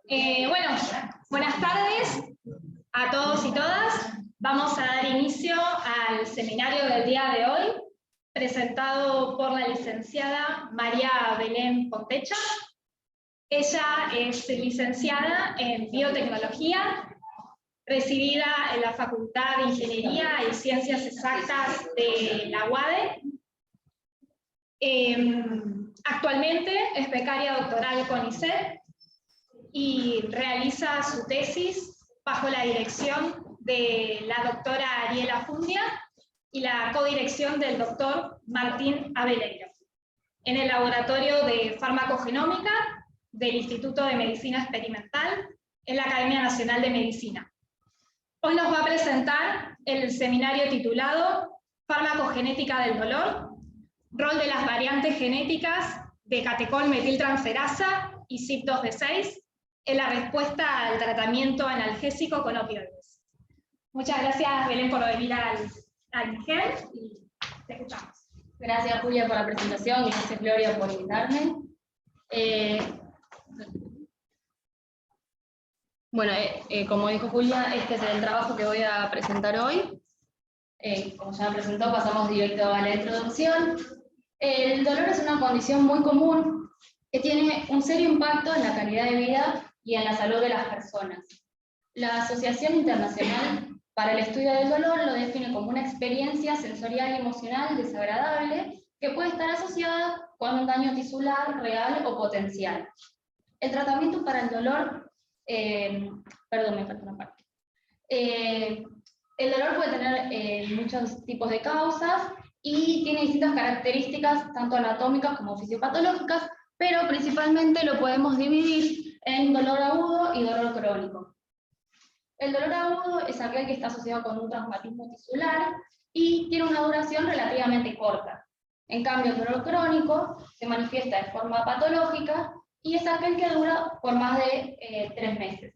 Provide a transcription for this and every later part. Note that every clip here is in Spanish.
Bueno, buenas tardes a todos y todas. Vamos a dar inicio al seminario del día de hoy, presentado por la licenciada María Belén Pontecha. Ella es licenciada en Biotecnología, residida en la Facultad de Ingeniería y Ciencias Exactas de la UADE. Actualmente es becaria doctoral con ICET y realiza su tesis bajo la dirección de la doctora Ariela Fundia y la codirección del doctor Martín Abeleiro, en el Laboratorio de Farmacogenómica del Instituto de Medicina Experimental en la Academia Nacional de Medicina. Hoy nos va a presentar el seminario titulado Farmacogenética del dolor, rol de las variantes genéticas de catecol metiltransferasa y CYP2D6 en la respuesta al tratamiento analgésico con opioides. Muchas gracias, Belén, por venir al INGEN y te escuchamos. Gracias, Julia, por la presentación y gracias, Gloria, por invitarme. Como dijo Julia, este es el trabajo que voy a presentar hoy. Como ya me presentó, pasamos directo a la introducción. El dolor es una condición muy común que tiene un serio impacto en la calidad de vida y en la salud de las personas. La Asociación Internacional para el Estudio del Dolor lo define como una experiencia sensorial y emocional desagradable que puede estar asociada con un daño tisular real o potencial. El tratamiento para el dolor, perdón, me falta una parte. El dolor puede tener muchos tipos de causas y tiene distintas características, tanto anatómicas como fisiopatológicas, pero principalmente lo podemos dividir en dolor agudo y dolor crónico. El dolor agudo es aquel que está asociado con un traumatismo tisular y tiene una duración relativamente corta. En cambio, el dolor crónico se manifiesta de forma patológica y es aquel que dura por más de 3 meses.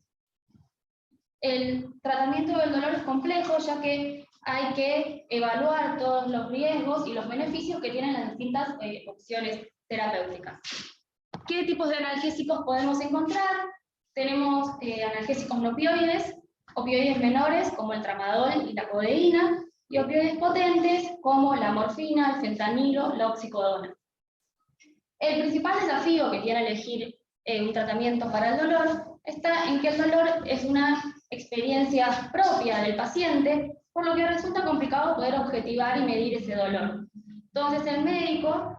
El tratamiento del dolor es complejo, ya que hay que evaluar todos los riesgos y los beneficios que tienen las distintas opciones terapéuticas. ¿Qué tipos de analgésicos podemos encontrar? Tenemos analgésicos no opioides, opioides menores como el tramadol y la codeína, y opioides potentes como la morfina, el fentanilo, la oxicodona. El principal desafío que tiene elegir un tratamiento para el dolor está en que el dolor es una experiencia propia del paciente, por lo que resulta complicado poder objetivar y medir ese dolor. Entonces el médico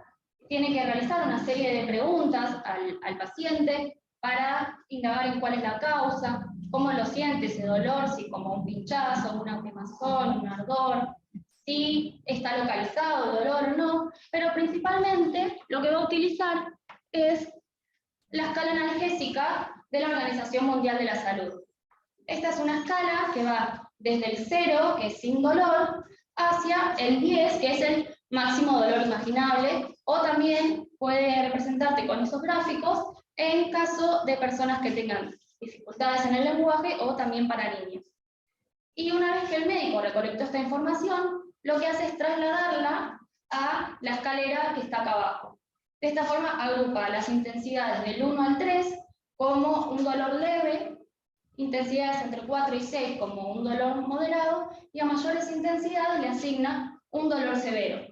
tiene que realizar una serie de preguntas al paciente para indagar en cuál es la causa, cómo lo siente ese dolor, si como un pinchazo, una quemazón, un ardor, si está localizado el dolor o no, pero principalmente lo que va a utilizar es la escala analgésica de la Organización Mundial de la Salud. Esta es una escala que va desde el 0, que es sin dolor, hacia el 10, que es el máximo dolor imaginable, o también puede representarte con esos gráficos en caso de personas que tengan dificultades en el lenguaje o también para niños. Y una vez que el médico recolectó esta información, lo que hace es trasladarla a la escalera que está acá abajo. De esta forma agrupa las intensidades del 1 al 3 como un dolor leve, intensidades entre 4 y 6 como un dolor moderado, y a mayores intensidades le asigna un dolor severo.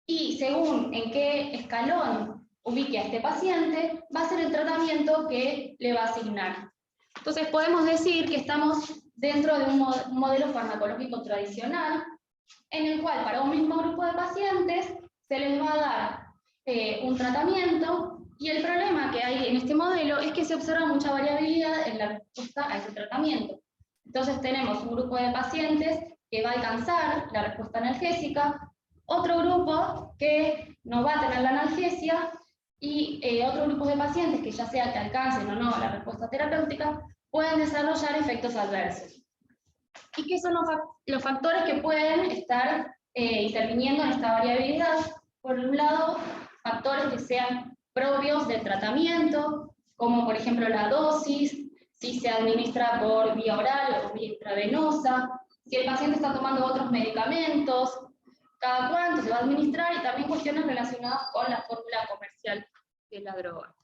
Y según en qué escalón ubique a este paciente, va a ser el tratamiento que le va a asignar. Entonces podemos decir que estamos dentro de un modelo farmacológico tradicional, en el cual para un mismo grupo de pacientes se les va a dar un tratamiento, y el problema que hay en este modelo es que se observa mucha variabilidad en la respuesta a ese tratamiento. Entonces tenemos un grupo de pacientes que va a alcanzar la respuesta analgésica, otro grupo que no va a tener la analgesia, y otro grupo de pacientes que ya sea que alcancen o no la respuesta terapéutica, pueden desarrollar efectos adversos. ¿Y qué son los factores que pueden estar interviniendo en esta variabilidad? Por un lado, factores que sean propios del tratamiento, como por ejemplo la dosis, si se administra por vía oral o vía intravenosa, si el paciente está tomando otros medicamentos, cada cuánto se va a administrar, y también cuestiones relacionadas con la fórmula comercial de la droga.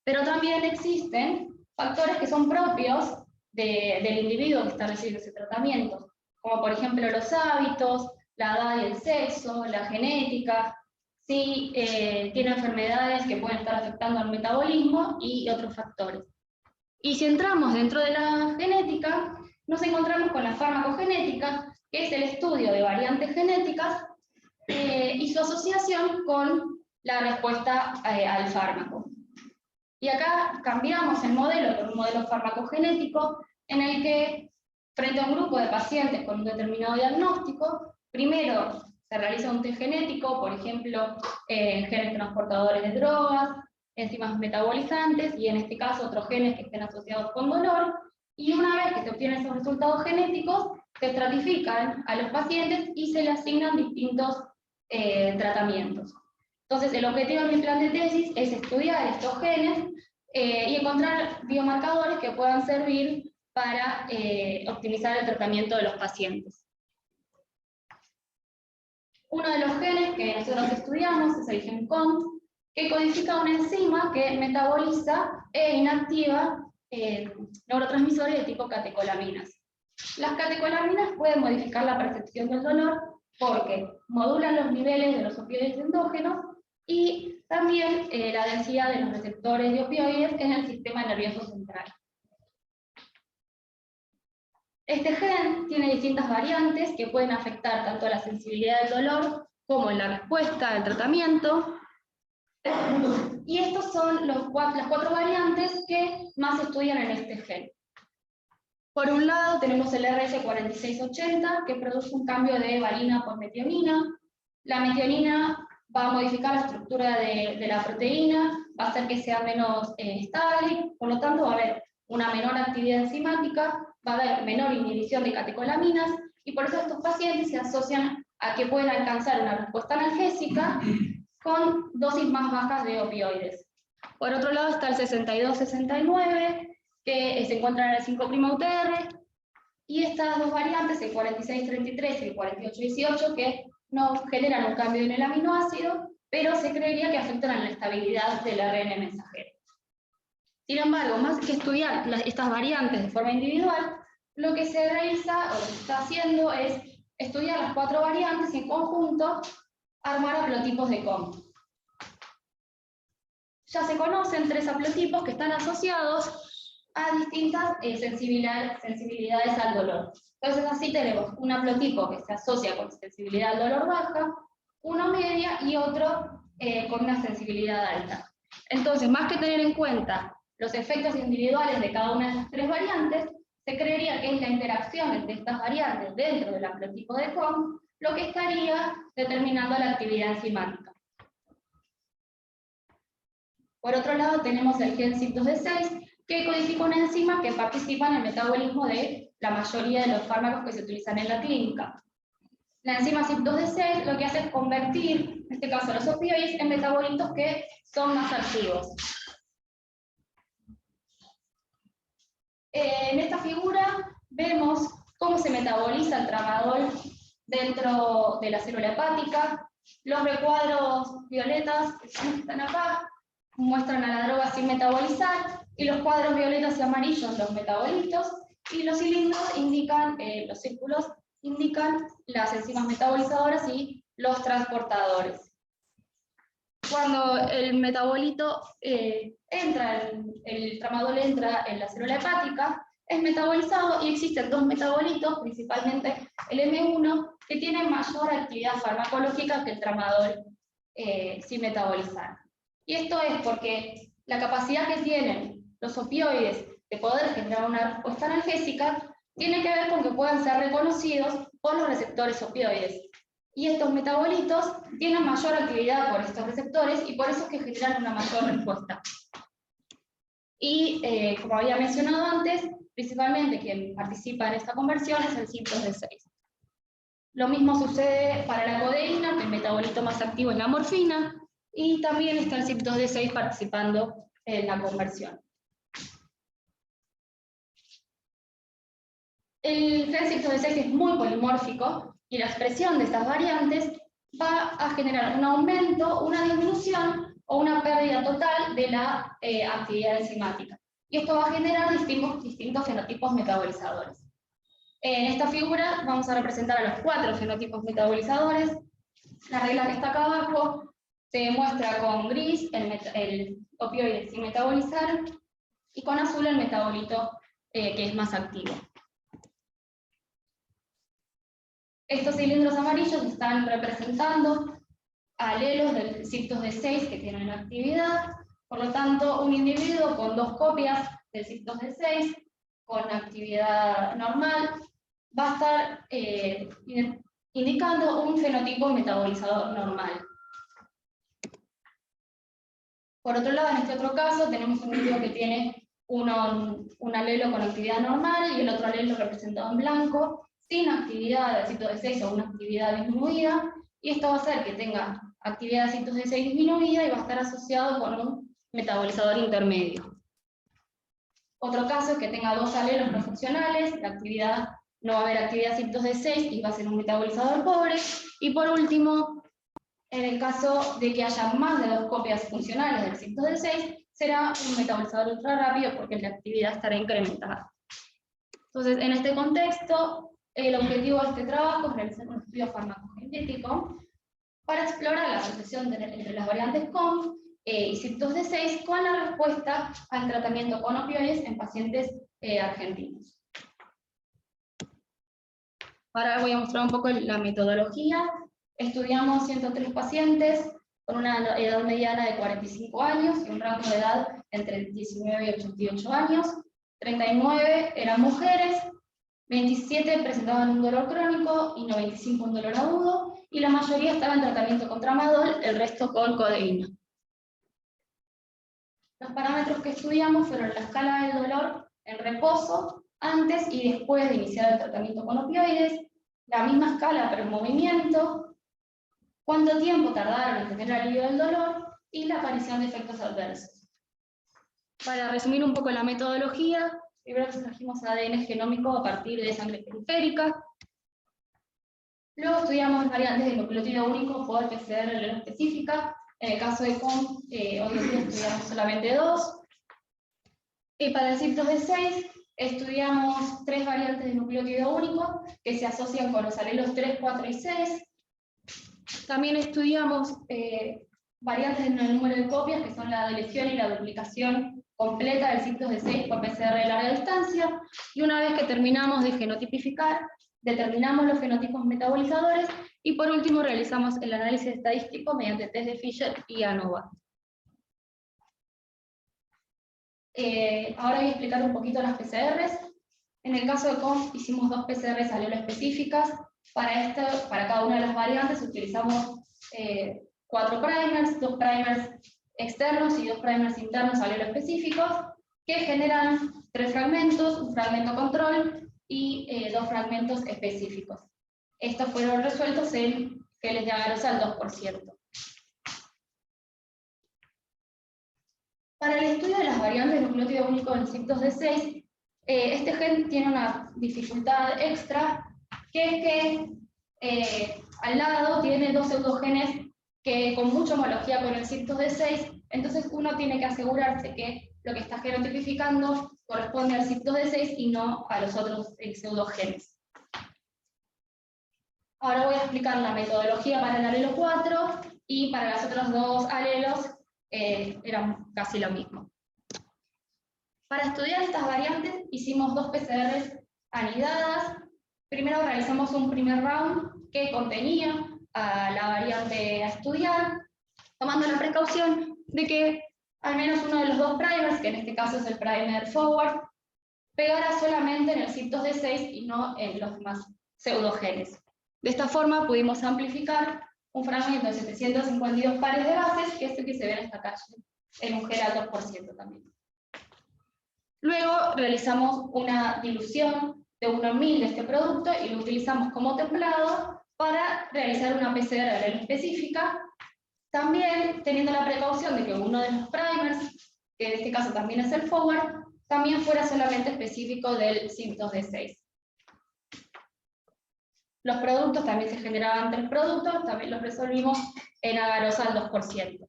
Pero también existen factores que son propios del individuo que está recibiendo ese tratamiento, como por ejemplo los hábitos, la edad y el sexo, la genética, si tiene enfermedades que pueden estar afectando al metabolismo y otros factores. Y si entramos dentro de la genética, nos encontramos con la farmacogenética, que es el estudio de variantes genéticas y su asociación con la respuesta al fármaco. Y acá cambiamos el modelo por un modelo farmacogenético en el que, frente a un grupo de pacientes con un determinado diagnóstico, primero se realiza un test genético, por ejemplo, genes transportadores de drogas, enzimas metabolizantes, y en este caso otros genes que estén asociados con dolor, y una vez que se obtienen esos resultados genéticos, se estratifican a los pacientes y se les asignan distintos tratamientos. Entonces, el objetivo de mi plan de tesis es estudiar estos genes y encontrar biomarcadores que puedan servir para optimizar el tratamiento de los pacientes. Uno de los genes que nosotros estudiamos es el gen COMT, que codifica una enzima que metaboliza e inactiva neurotransmisores de tipo catecolaminas. Las catecolaminas pueden modificar la percepción del dolor porque modulan los niveles de los opioides endógenos y también la densidad de los receptores de opioides en el sistema nervioso central. Este gen tiene distintas variantes que pueden afectar tanto la sensibilidad del dolor como la respuesta al tratamiento. Y estos son las cuatro variantes que más se estudian en este gen. Por un lado tenemos el RS4680, que produce un cambio de valina por metionina. La metionina va a modificar la estructura de la proteína, va a hacer que sea menos estable, por lo tanto va a haber una menor actividad enzimática, va a haber menor inhibición de catecolaminas, y por eso estos pacientes se asocian a que pueden alcanzar una respuesta analgésica con dosis más bajas de opioides. Por otro lado está el 6269, que se encuentra en el 5'UTR, y estas dos variantes, el 4633 y el 4818, que no generan un cambio en el aminoácido, pero se creería que afectan a la estabilidad del ARN mensajero. Sin embargo, más que estudiar estas variantes de forma individual, lo que se realiza, o lo que se está haciendo, es estudiar las cuatro variantes y en conjunto armar haplotipos de COMT. Ya se conocen 3 haplotipos que están asociados a distintas sensibilidades al dolor. Entonces así tenemos un haplotipo que se asocia con sensibilidad al dolor baja, uno media y otro con una sensibilidad alta. Entonces, más que tener en cuenta los efectos individuales de cada una de las 3 variantes, se creería que es la interacción entre estas variantes dentro del haplotipo de COMT lo que estaría determinando la actividad enzimática. Por otro lado tenemos el gen CYP2D6, que codifica una enzima que participa en el metabolismo de la mayoría de los fármacos que se utilizan en la clínica. La enzima CYP2D6 lo que hace es convertir, en este caso los opioides, en metabolitos que son más activos. En esta figura vemos cómo se metaboliza el tramadol dentro de la célula hepática. Los recuadros violetas que están acá muestran a la droga sin metabolizar, y los cuadros violetas y amarillos los metabolitos, y los cilindros indican, los círculos indican las enzimas metabolizadoras y los transportadores. Cuando el metabolito el tramadol entra en la célula hepática, es metabolizado y existen 2 metabolitos, principalmente el M1, que tienen mayor actividad farmacológica que el tramadol sin metabolizar. Y esto es porque la capacidad que tienen los opioides de poder generar una respuesta analgésica tiene que ver con que puedan ser reconocidos por los receptores opioides. Y estos metabolitos tienen mayor actividad por estos receptores y por eso es que generan una mayor respuesta. Y como había mencionado antes, principalmente quien participa en esta conversión es el CYP2D6. Lo mismo sucede para la codeína, que el metabolito más activo es la morfina, y también está el CYP2D6 participando en la conversión. El gen CYP2D6 es muy polimórfico y la expresión de estas variantes va a generar un aumento, una disminución o una pérdida total de la actividad enzimática. y esto va a generar distintos fenotipos metabolizadores. En esta figura vamos a representar a los 4 fenotipos metabolizadores. La regla que está acá abajo se muestra con gris el opioide sin metabolizar y con azul el metabolito que es más activo. Estos cilindros amarillos están representando alelos del CYP2D6 que tienen actividad. Por lo tanto, un individuo con 2 copias del CYP2D6 con actividad normal va a estar indicando un fenotipo metabolizador normal. Por otro lado, en este otro caso, tenemos un individuo que tiene un alelo con actividad normal y el otro alelo representado en blanco, sin actividad de CYP2D6 o una actividad disminuida, y esto va a hacer que tenga actividad de CYP2D6 disminuida y va a estar asociado con un metabolizador intermedio. Otro caso es que tenga 2 alelos no funcionales, no va a haber actividad CYP2D6 y va a ser un metabolizador pobre. Y por último, en el caso de que haya más de 2 copias funcionales del CYP2D6, será un metabolizador ultra rápido porque la actividad estará incrementada. Entonces, en este contexto, el objetivo de este trabajo es realizar un estudio farmacogenético para explorar la asociación entre las variantes COMT y CYP2D6 con la respuesta al tratamiento con opioides en pacientes argentinos. Ahora voy a mostrar un poco la metodología. Estudiamos 103 pacientes con una edad mediana de 45 años y un rango de edad entre 19 y 88 años. 39 eran mujeres, 27 presentaban un dolor crónico y 95 un dolor agudo, y la mayoría estaba en tratamiento con tramadol, el resto con codeína. Los parámetros que estudiamos fueron la escala del dolor en reposo, antes y después de iniciar el tratamiento con opioides, la misma escala pero en movimiento, cuánto tiempo tardaron en tener alivio del dolor y la aparición de efectos adversos. Para resumir un poco la metodología, primero extrajimos ADN genómico a partir de sangre periférica, luego estudiamos variantes de nucleótido único por PCR específica. En el caso de COMT, hoy en día estudiamos solamente 2. Y para el CYP2D6 estudiamos 3 variantes de nucleótido único que se asocian con los alelos 3, 4 y 6. También estudiamos variantes en el número de copias, que son la deleción y la duplicación completa del CYP2D6 por PCR de larga distancia. Y una vez que terminamos de genotipificar, determinamos los fenotipos metabolizadores y por último realizamos el análisis estadístico mediante test de Fisher y ANOVA. Ahora voy a explicar un poquito las PCRs. En el caso de COMT hicimos 2 PCRs alelo específicas. Para cada una de las variantes utilizamos 4 primers, 2 primers externos y 2 primers internos alelo específicos, que generan 3 fragmentos, un fragmento control y 2 fragmentos específicos. Estos fueron resueltos en geles de agarose al 2%. Para el estudio de las variantes de nucleótido único del CYP2D6, este gen tiene una dificultad extra, que es que al lado tiene 2 pseudogenes que con mucha homología con el CYP2D6, entonces uno tiene que asegurarse que lo que está genotipificando corresponde al CYP2D6 y no a los otros pseudogenes. Ahora voy a explicar la metodología para el alelo 4 y para los otros 2 alelos eran casi lo mismo. Para estudiar estas variantes hicimos 2 PCRs anidadas. Primero realizamos un primer round que contenía a la variante a estudiar, tomando la precaución de que al menos uno de los 2 primers, que en este caso es el primer forward, pegara solamente en el CYP2D6 y no en los demás pseudogenes. De esta forma pudimos amplificar un fragmento de 752 pares de bases, que es el que se ve en esta calle, en un gel al 2% también. Luego realizamos una dilución de 1.000 de este producto y lo utilizamos como templado para realizar una PCR alelo específica, también teniendo la precaución de que uno de los primers, que en este caso también es el forward, también fuera solamente específico del CYP2D6. Los productos también se generaban 3 productos, también los resolvimos en agarose al 2%.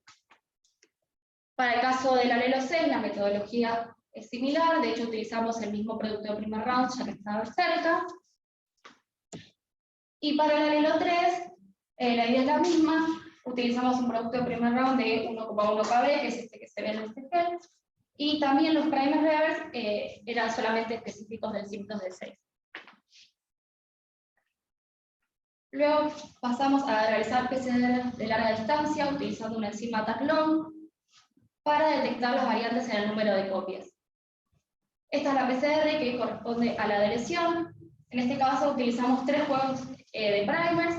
Para el caso del alelo 6, la metodología es similar, de hecho utilizamos el mismo producto de primer round ya que estaba cerca. Y para el alelo 3, la idea es la misma, utilizamos un producto de primer round de 1,1 kb, que es este que se ve en este gel, y también los primer reverse eran solamente específicos del CIM 2D6. Luego pasamos a realizar PCR de larga distancia utilizando una enzima Taclon para detectar las variantes en el número de copias. Esta es la PCR que corresponde a la de lesión. En este caso utilizamos 3 juegos de primers,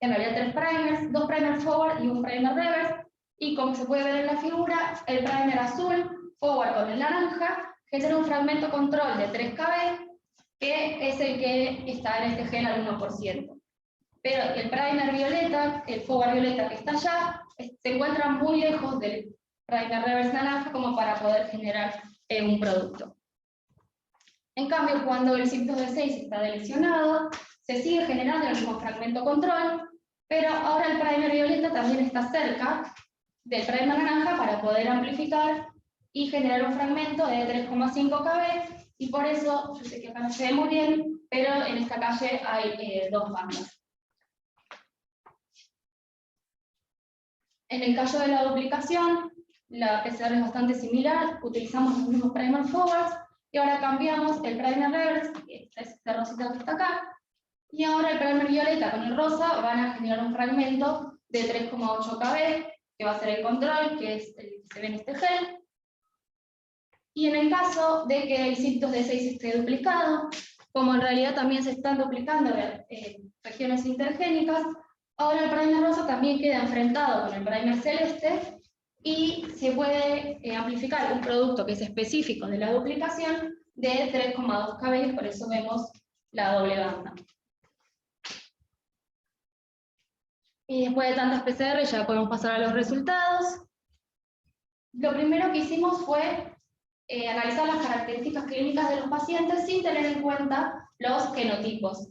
en realidad 3 primers, 2 primers forward y un primer reverse, y como se puede ver en la figura, el primer azul, forward con el naranja, genera un fragmento control de 3 kb, que es el que está en este gel al 1%. Pero el primer violeta, el forward violeta que está allá, se encuentra muy lejos del primer reverse naranja como para poder generar un producto. En cambio, cuando el CIM 2D6 está delesionado, se sigue generando el mismo fragmento control, pero ahora el primer violeta también está cerca del primer naranja para poder amplificar y generar un fragmento de 3,5 kb, y por eso, yo sé que acá no se ve muy bien, pero en esta calle hay 2 bandas. En el caso de la duplicación, la PCR es bastante similar, utilizamos los mismos primer forwards, y ahora cambiamos el primer reverse, que es este rosita que está acá, y ahora el primer violeta con el rosa van a generar un fragmento de 3,8 kb, que va a ser el control, que es el que se ve en este gel. Y en el caso de que el CIM 2D6 esté duplicado, como en realidad también se están duplicando regiones intergénicas, ahora el primer rosa también queda enfrentado con el primer celeste, y se puede amplificar un producto que es específico de la duplicación de 3,2 kb, por eso vemos la doble banda. Y después de tantas PCR ya podemos pasar a los resultados. Lo primero que hicimos fue analizar las características clínicas de los pacientes sin tener en cuenta los genotipos.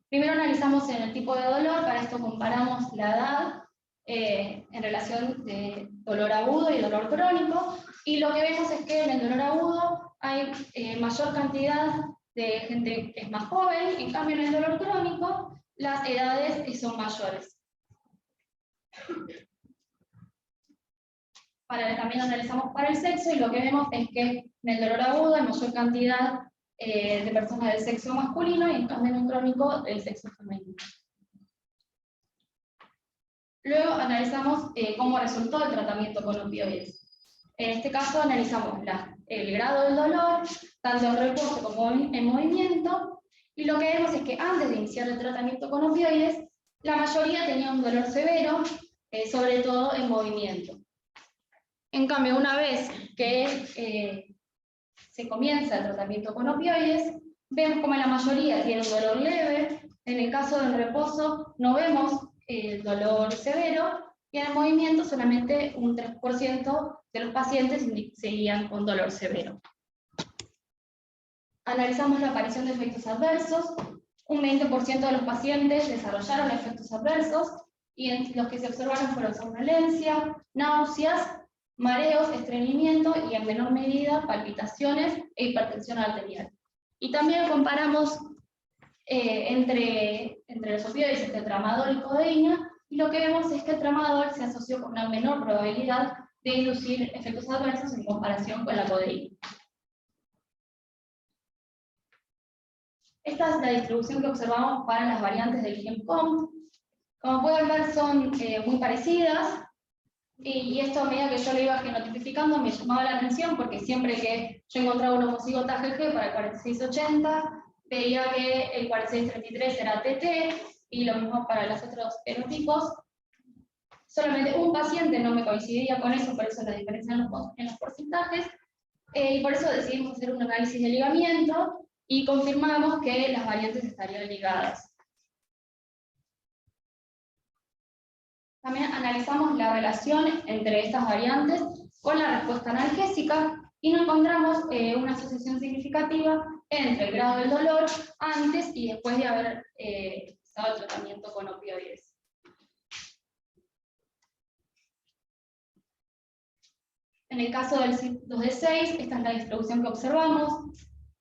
Primero analizamos en el tipo de dolor, para esto comparamos la edad en relación de dolor agudo y dolor crónico, y lo que vemos es que en el dolor agudo hay mayor cantidad de gente que es más joven, en cambio en el dolor crónico las edades son mayores. También analizamos para el sexo, y lo que vemos es que en el dolor agudo hay mayor cantidad de personas del sexo masculino, y en cambio en el crónico del sexo femenino. Luego analizamos cómo resultó el tratamiento con opioides. En este caso analizamos el grado del dolor, tanto en reposo como en movimiento, y lo que vemos es que antes de iniciar el tratamiento con opioides, la mayoría tenía un dolor severo, sobre todo en movimiento. En cambio, una vez que se comienza el tratamiento con opioides, vemos como la mayoría tiene un dolor leve. En el caso del reposo no vemos el dolor severo, y en el movimiento solamente un 3% de los pacientes seguían con dolor severo. Analizamos la aparición de efectos adversos. Un 20% de los pacientes desarrollaron efectos adversos, y los que se observaron fueron somnolencia, náuseas, mareos, estreñimiento y en menor medida palpitaciones e hipertensión arterial. Y también comparamos entre los opioides, entre tramadol y codeína, y lo que vemos es que el tramadol se asoció con una menor probabilidad de inducir efectos adversos en comparación con la codeína. Esta es la distribución que observamos para las variantes del GEMCOM. Como pueden ver, son muy parecidas, y esto a medida que yo lo iba genotipificando me llamaba la atención, porque siempre que yo encontraba un homocigoto AGG para el 4680, veía que el 4633 era TT, y lo mismo para los otros genotipos. Solamente un paciente no me coincidía con eso, por eso la diferencia en los porcentajes, y por eso decidimos hacer un análisis de ligamiento, y confirmamos que las variantes estarían ligadas. También analizamos la relación entre estas variantes con la respuesta analgésica, y no encontramos una asociación significativa entre el grado del dolor antes y después de haber empezado el tratamiento con opioides. En el caso del CYP2D6, esta es la distribución que observamos.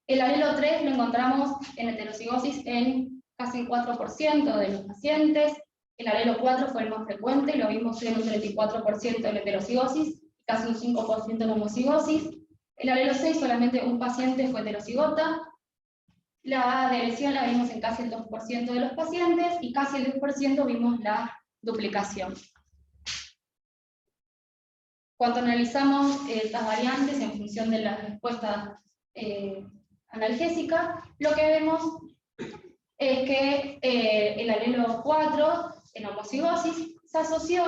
El alelo 3 lo encontramos en heterocigosis en casi el 4% de los pacientes. El alelo 4 fue el más frecuente, lo vimos en un 34% en heterocigosis, casi un 5% en homocigosis. El alelo 6 solamente un paciente fue heterocigota. La deleción la vimos en casi el 2% de los pacientes y casi el 10% vimos la duplicación. Cuando analizamos estas variantes en función de la respuesta analgésica, lo que vemos es que el alelo 4 en homocigosis se asoció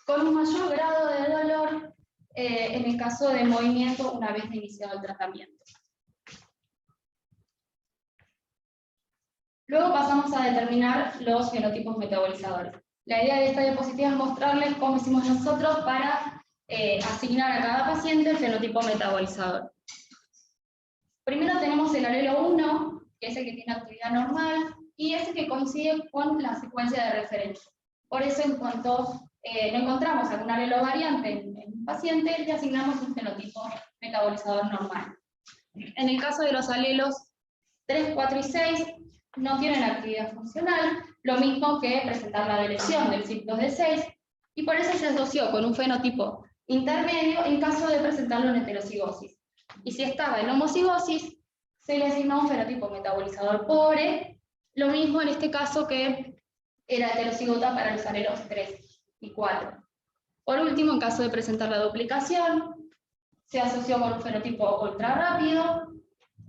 con un mayor grado de dolor en el caso de movimiento una vez iniciado el tratamiento. Luego pasamos a determinar los fenotipos metabolizadores. La idea de esta diapositiva es mostrarles cómo hicimos nosotros para asignar a cada paciente el fenotipo metabolizador. Primero tenemos el alelo 1, que es el que tiene actividad normal, y ese que coincide con la secuencia de referencia. Por eso, en cuanto no encontramos algún alelo variante en un paciente, le asignamos un fenotipo metabolizador normal. En el caso de los alelos 3, 4 y 6, no tienen actividad funcional, lo mismo que presentar la deleción del CYP2D6, y por eso se asoció con un fenotipo intermedio en caso de presentarlo en heterocigosis. Y si estaba en homocigosis, se le asignó un fenotipo metabolizador pobre, lo mismo en este caso que era heterocigota para los alelos 3 y 4. Por último, en caso de presentar la duplicación, se asoció con un fenotipo ultra rápido,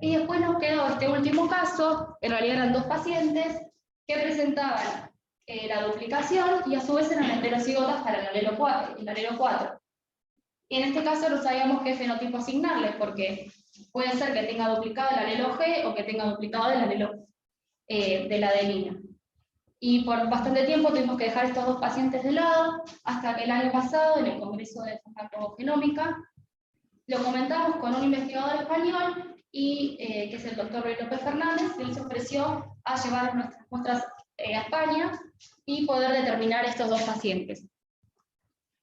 y después nos quedó este último caso, en realidad eran dos pacientes, que presentaban la duplicación y a su vez eran heterocigotas para el alelo 4. Y en este caso no sabíamos qué fenotipo asignarles, porque puede ser que tenga duplicado el alelo G o que tenga duplicado el alelo de la adenina. Y por bastante tiempo tuvimos que dejar estos dos pacientes de lado, hasta que el año pasado, en el Congreso de Farmacogenómica, lo comentamos con un investigador español, que es el doctor Rey López Fernández, que él se ofreció a llevar nuestras muestras a España y poder determinar estos dos pacientes.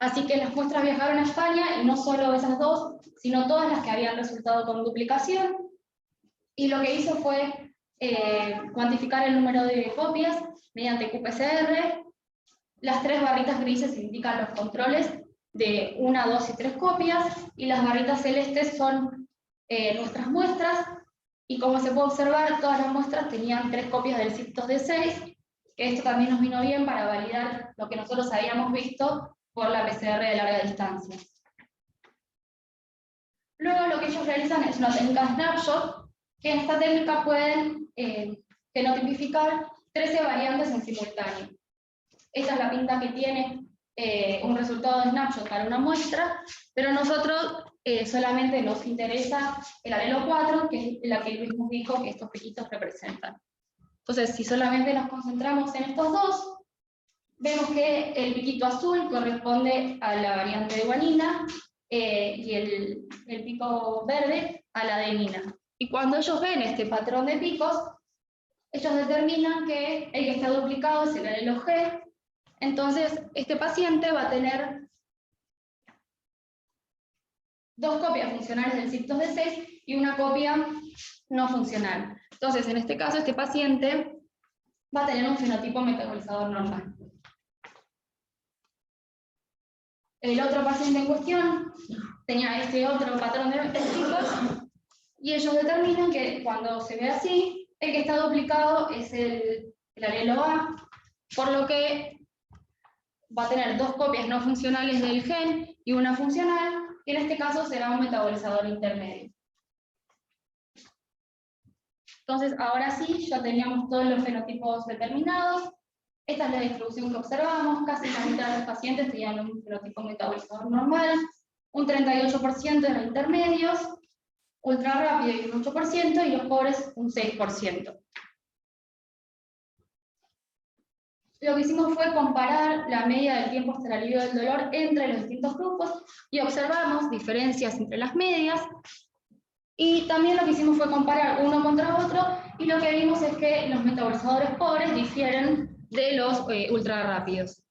Así que las muestras viajaron a España, y no solo esas dos, sino todas las que habían resultado con duplicación, y lo que hizo fue cuantificar el número de copias mediante qPCR. Las tres barritas grises indican los controles de 1, 2 y 3 copias, y las barritas celestes son nuestras muestras, y como se puede observar, todas las muestras tenían 3 copias del CYP2D6, que esto también nos vino bien para validar lo que nosotros habíamos visto por la PCR de larga distancia. Luego lo que ellos realizan es una técnica snapshot, que en esta técnica pueden fenotipificar 13 variantes en simultáneo. Esta es la pinta que tiene un resultado de snapshot para una muestra, pero a nosotros solamente nos interesa el alelo 4, que es la que Luis nos dijo que estos piquitos representan. Entonces, si solamente nos concentramos en estos dos, vemos que el piquito azul corresponde a la variante de guanina y el pico verde a la adenina. Y cuando ellos ven este patrón de picos, ellos determinan que el que está duplicado es el alelo G. Entonces, este paciente va a tener 2 copias funcionales del CYP2D6 y una copia no funcional. Entonces, en este caso, este paciente va a tener un fenotipo metabolizador normal. El otro paciente en cuestión tenía este otro patrón de picos, y ellos determinan que cuando se ve así, el que está duplicado es el alelo A, por lo que va a tener 2 copias no funcionales del gen y una funcional, y en este caso será un metabolizador intermedio. Entonces, ahora sí, ya teníamos todos los fenotipos determinados. Esta es la distribución que observamos, casi la mitad de los pacientes tenían un fenotipo metabolizador normal, un 38% eran intermedios, ultra rápido y un 8%, y los pobres un 6%. Lo que hicimos fue comparar la media del tiempo hasta el alivio del dolor entre los distintos grupos, y observamos diferencias entre las medias, y también lo que hicimos fue comparar uno contra otro, y lo que vimos es que los metabolizadores pobres difieren de los ultra rápidos.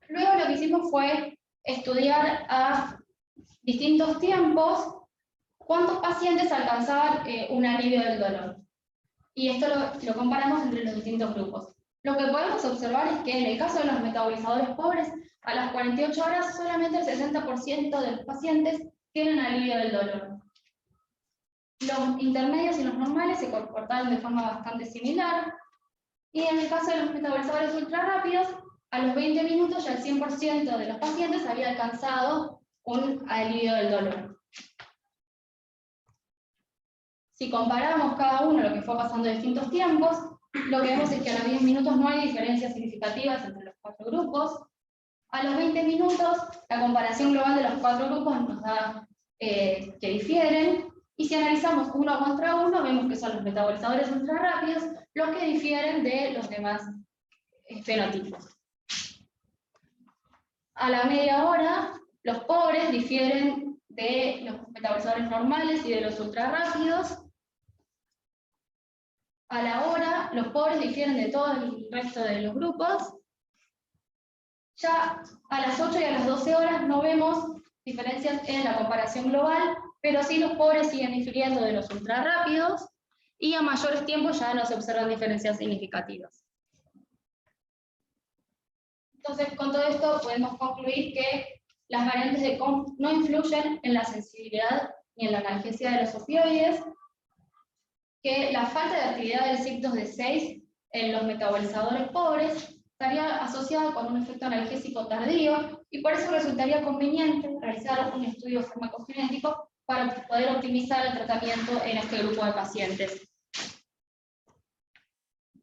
Luego lo que hicimos fue estudiar a distintos tiempos cuántos pacientes alcanzaban un alivio del dolor. Y esto lo comparamos entre los distintos grupos. Lo que podemos observar es que en el caso de los metabolizadores pobres, a las 48 horas solamente el 60% de los pacientes tienen alivio del dolor. Los intermedios y los normales se comportaron de forma bastante similar. Y en el caso de los metabolizadores ultra rápidos, a los 20 minutos ya el 100% de los pacientes había alcanzado un alivio del dolor. Si comparamos cada uno lo que fue pasando en distintos tiempos, lo que vemos es que a los 10 minutos no hay diferencias significativas entre los 4 grupos. A los 20 minutos, la comparación global de los 4 grupos nos da que difieren. Y si analizamos uno contra uno, vemos que son los metabolizadores ultra rápidos los que difieren de los demás fenotipos. A la media hora, los pobres difieren de los metabolizadores normales y de los ultra rápidos. A la hora, los pobres difieren de todo el resto de los grupos. Ya a las 8 y a las 12 horas no vemos diferencias en la comparación global, pero sí los pobres siguen difiriendo de los ultra rápidos, y a mayores tiempos ya no se observan diferencias significativas. Entonces, con todo esto podemos concluir que las variantes de COMT no influyen en la sensibilidad ni en la analgesia de los opioides, que la falta de actividad del CYP2D6 en los metabolizadores pobres estaría asociada con un efecto analgésico tardío, y por eso resultaría conveniente realizar un estudio farmacogenético para poder optimizar el tratamiento en este grupo de pacientes.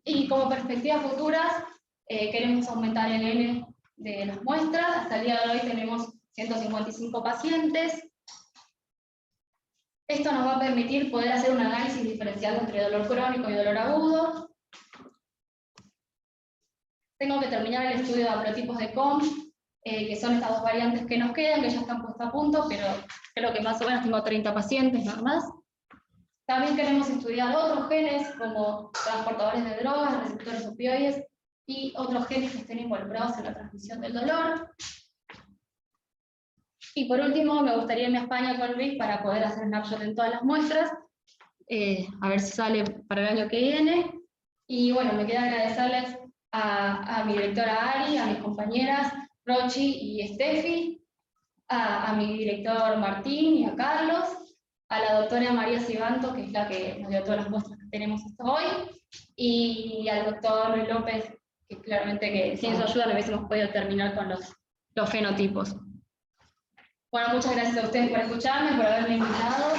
Y como perspectivas futuras, queremos aumentar el N de las muestras. Hasta el día de hoy tenemos 155 pacientes. Esto nos va a permitir poder hacer un análisis diferencial entre dolor crónico y dolor agudo. Tengo que terminar el estudio de haplotipos de COMT, que son estas dos variantes que nos quedan, que ya están puestas a punto, pero creo que más o menos tengo 30 pacientes nada más. También queremos estudiar otros genes, como transportadores de drogas, receptores opioides, y otros genes que estén involucrados en la transmisión del dolor. Y por último, me gustaría irme a España con Luis para poder hacer snapshot en todas las muestras, a ver si sale para el año que viene. Y bueno, me queda agradecerles a mi directora Ari, a mis compañeras Rochi y Steffi, a mi director Martín y a Carlos, a la doctora María Sibanto, que es la que nos dio todas las muestras que tenemos hasta hoy, y al doctor López, que claramente que sin su ayuda no hubiésemos podido terminar con los fenotipos. Bueno, muchas gracias a ustedes por escucharme, por haberme invitado.